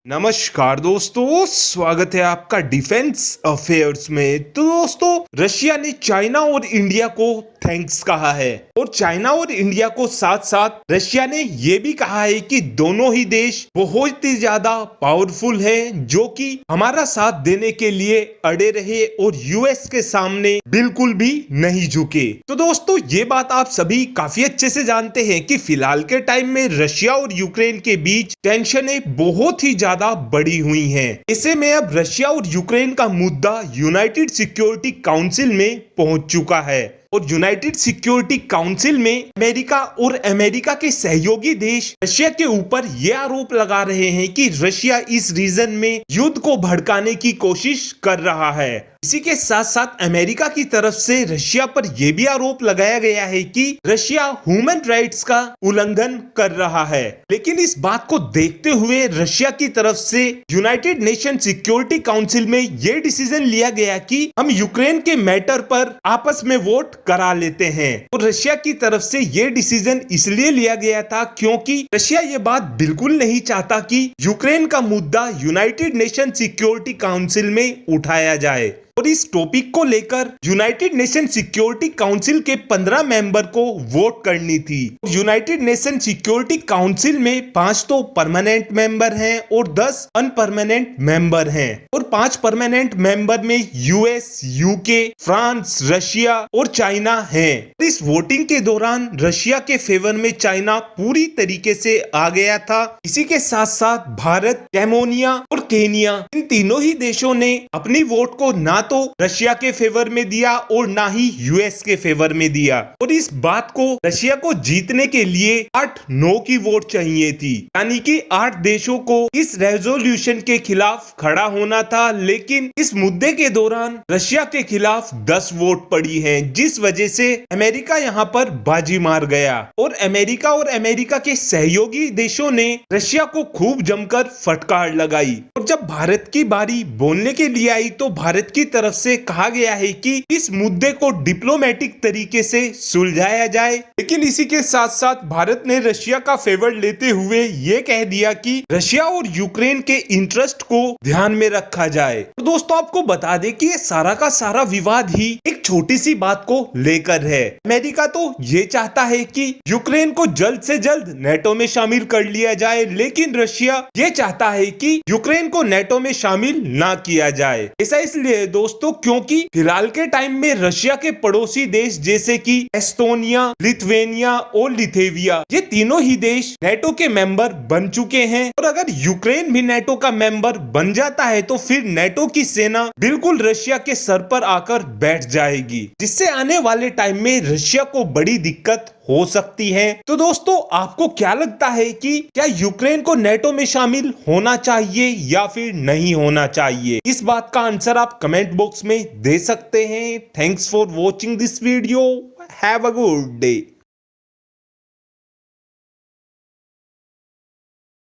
नमस्कार दोस्तों, स्वागत है आपका डिफेंस अफेयर्स में। तो दोस्तों, रशिया ने चाइना और इंडिया को थैंक्स कहा है और चाइना और इंडिया को साथ साथ रशिया ने ये भी कहा है कि दोनों ही देश बहुत ही ज्यादा पावरफुल है, जो कि हमारा साथ देने के लिए अड़े रहे और यूएस के सामने बिल्कुल भी नहीं झुके। तो दोस्तों, ये बात आप सभी काफी अच्छे से जानते हैं कि फिलहाल के टाइम में रशिया और यूक्रेन के बीच टेंशनें बहुत ही ज्यादा बढ़ी हुई हैं। ऐसे में अब रशिया और यूक्रेन का मुद्दा यूनाइटेड सिक्योरिटी काउंसिल में पहुंच चुका है और यूनाइटेड सिक्योरिटी काउंसिल में अमेरिका के सहयोगी देश रशिया के ऊपर ये आरोप लगा रहे हैं कि रशिया इस रीजन में युद्ध को भड़काने की कोशिश कर रहा है। इसी के साथ साथ अमेरिका की तरफ से रशिया पर यह भी आरोप लगाया गया है कि रशिया ह्यूमन राइट्स का उल्लंघन कर रहा है। लेकिन इस बात को देखते हुए रशिया की तरफ से यूनाइटेड नेशन सिक्योरिटी काउंसिल में यह डिसीजन लिया गया कि हम यूक्रेन के मैटर पर आपस में वोट करा लेते हैं। और रशिया की तरफ से यह डिसीजन इसलिए लिया गया था क्योंकि रशिया ये बात बिल्कुल नहीं चाहता कि यूक्रेन का मुद्दा यूनाइटेड नेशन सिक्योरिटी काउंसिल में उठाया जाए। और इस टॉपिक को लेकर यूनाइटेड नेशन सिक्योरिटी काउंसिल के 15 मेंबर को वोट करनी थी। यूनाइटेड नेशन सिक्योरिटी काउंसिल में 5 तो परमानेंट मेंबर हैं और 10 अनपरमानेंट मेंबर हैं। और 5 परमानेंट मेंबर में यूएस, यूके, फ्रांस, रशिया और चाइना हैं। इस वोटिंग के दौरान रशिया के फेवर में चाइना पूरी तरीके से आ गया था। इसी के साथ साथ भारत, कैमोनिया और केनिया, इन तीनों ही देशों ने अपनी वोट को ना तो रशिया के फेवर में दिया और ना ही यूएस के फेवर में दिया। और इस बात को रशिया को जीतने के लिए 8-9 की वोट चाहिए थी, यानी कि 8 देशों को इस रेजोल्यूशन के खिलाफ खड़ा होना था। लेकिन इस मुद्दे के दौरान रशिया के खिलाफ 10 वोट पड़ी हैं, जिस वजह से अमेरिका यहाँ पर बाजी मार गया और अमेरिका के सहयोगी देशों ने रशिया को खूब जमकर फटकार लगाई। और जब भारत की बारी बोलने के लिए आई तो भारत की तरफ से कहा गया है कि इस मुद्दे को डिप्लोमेटिक तरीके से सुलझाया जाए। लेकिन इसी के साथ साथ भारत ने रशिया का फेवर लेते हुए ये कह दिया कि रशिया और यूक्रेन के इंटरेस्ट को ध्यान में रखा जाए। तो दोस्तों, आपको बता दें कि ये सारा का सारा विवाद ही एक छोटी सी बात को लेकर है। अमेरिका तो ये चाहता है कि यूक्रेन को जल्द से जल्द नेटो में शामिल कर लिया जाए, लेकिन रशिया ये चाहता है कि यूक्रेन को नेटो में शामिल ना किया जाए। ऐसा इसलिए दोस्तों क्योंकि फिलहाल के टाइम में रशिया के पड़ोसी देश जैसे कि एस्टोनिया, लिथुआनिया और लिथुआनिया, ये तीनों ही देश नेटो के मेंबर बन चुके हैं। और अगर यूक्रेन भी नेटो का मेंबर बन जाता है तो फिर नेटो की सेना बिल्कुल रशिया के सर पर आकर बैठ जाएगी, जिससे आने वाले टाइम में रशिया को बड़ी दिक्कत हो सकती है। तो दोस्तों, आपको क्या लगता है कि क्या यूक्रेन को नेटो में शामिल होना चाहिए या फिर नहीं होना चाहिए? इस बात का आंसर आप कमेंट बॉक्स में दे सकते हैं। Thanks for watching this video. Have a good day.